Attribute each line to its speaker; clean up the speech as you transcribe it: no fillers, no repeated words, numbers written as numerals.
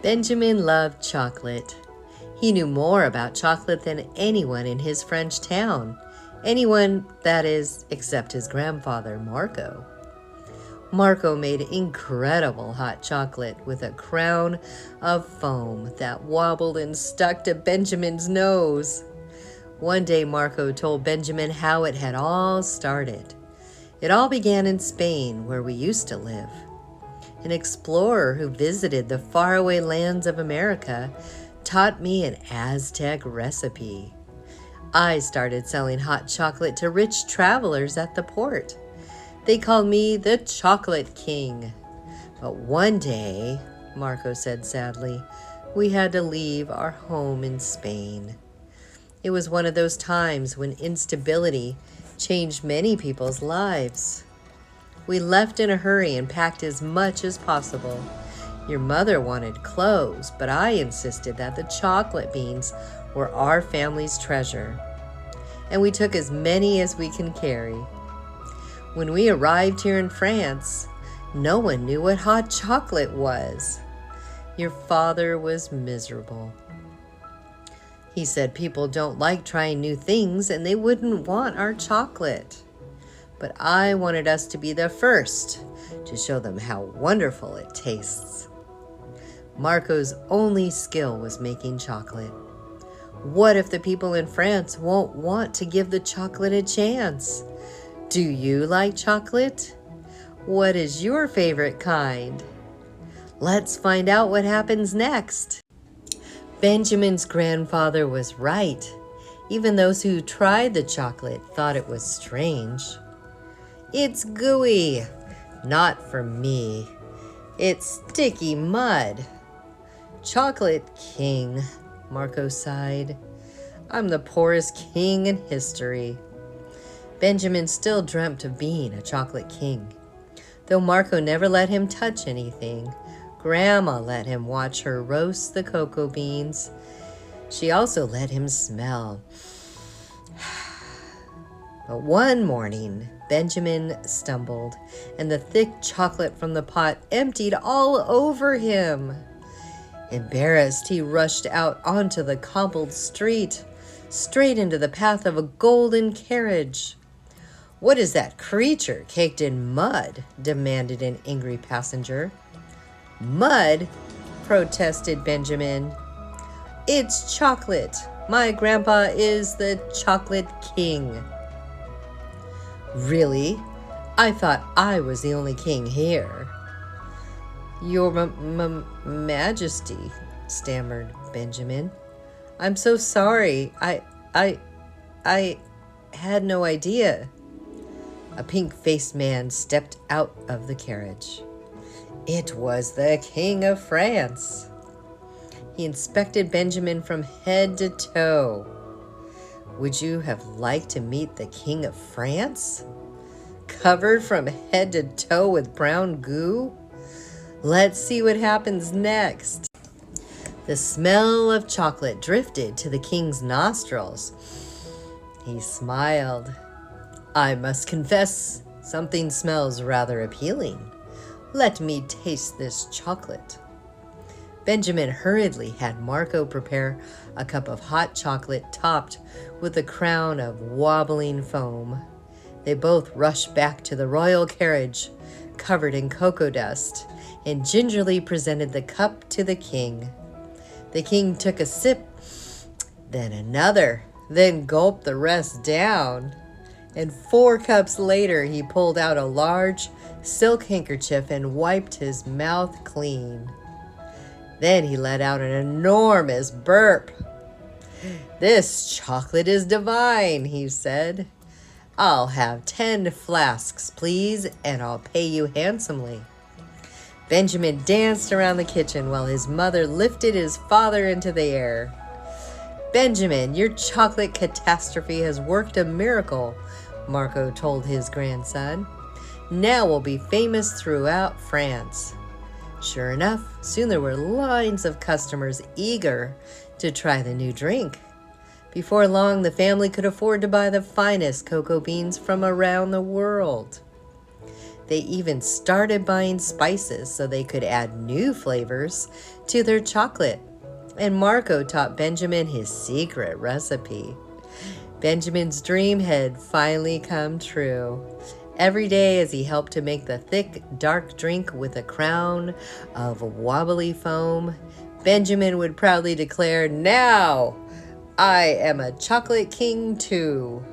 Speaker 1: Benjamin loved chocolate. He knew more about chocolate than anyone in his French town. Anyone, that is, except his grandfather, Marco. Marco made incredible hot chocolate with a crown of foam that wobbled and stuck to Benjamin's nose. One day, Marco told Benjamin how it had all started. It all began in Spain, where we used to live. An explorer who visited the faraway lands of America taught me an Aztec recipe. I started selling hot chocolate to rich travelers at the port. They called me the Chocolate King. But one day, Marco said sadly, we had to leave our home in Spain. It was one of those times when instability changed many people's lives. We left in a hurry and packed as much as possible. Your mother wanted clothes, but I insisted that the chocolate beans were our family's treasure. And we took as many as we can carry. When we arrived here in France, no one knew what hot chocolate was. Your father was miserable. He said people don't like trying new things and they wouldn't want our chocolate. But I wanted us to be the first to show them how wonderful it tastes. Marco's only skill was making chocolate. What if the people in France won't want to give the chocolate a chance? Do you like chocolate? What is your favorite kind? Let's find out what happens next. Benjamin's grandfather was right. Even those who tried the chocolate thought it was strange. It's gooey. Not for me. It's sticky mud. Chocolate king, Marco sighed. I'm the poorest king in history. Benjamin still dreamt of being a chocolate king. Though Marco never let him touch anything, Grandma let him watch her roast the cocoa beans. She also let him smell. But one morning, Benjamin stumbled, and the thick chocolate from the pot emptied all over him. Embarrassed, he rushed out onto the cobbled street, straight into the path of a golden carriage. What is that creature caked in mud? Demanded an angry passenger. Mud? Protested Benjamin. It's chocolate. My grandpa is the Chocolate King. Really? I thought I was the only king here. Your Majesty, stammered Benjamin. I'm so sorry. I had no idea. A pink-faced man stepped out of the carriage. It was the King of France. He inspected Benjamin from head to toe. Would you have liked to meet the King of France? Covered from head to toe with brown goo? Let's see what happens next. The smell of chocolate drifted to the king's nostrils. He smiled. I must confess, something smells rather appealing. Let me taste this chocolate. Benjamin hurriedly had Marco prepare a cup of hot chocolate topped with a crown of wobbling foam. They both rushed back to the royal carriage, covered in cocoa dust, and gingerly presented the cup to the king. The king took a sip, then another, then gulped the rest down. And 4 cups later, he pulled out a large silk handkerchief and wiped his mouth clean. Then he let out an enormous burp. This chocolate is divine, he said. I'll have 10 flasks, please, and I'll pay you handsomely. Benjamin danced around the kitchen while his mother lifted his father into the air. Benjamin, your chocolate catastrophe has worked a miracle, Marco told his grandson. Now we'll be famous throughout France. Sure enough, soon there were lines of customers eager to try the new drink. Before long, the family could afford to buy the finest cocoa beans from around the world. They even started buying spices so they could add new flavors to their chocolate. And Marco taught Benjamin his secret recipe. Benjamin's dream had finally come true. Every day as he helped to make the thick, dark drink with a crown of wobbly foam, Benjamin would proudly declare, "Now, I am a chocolate king too."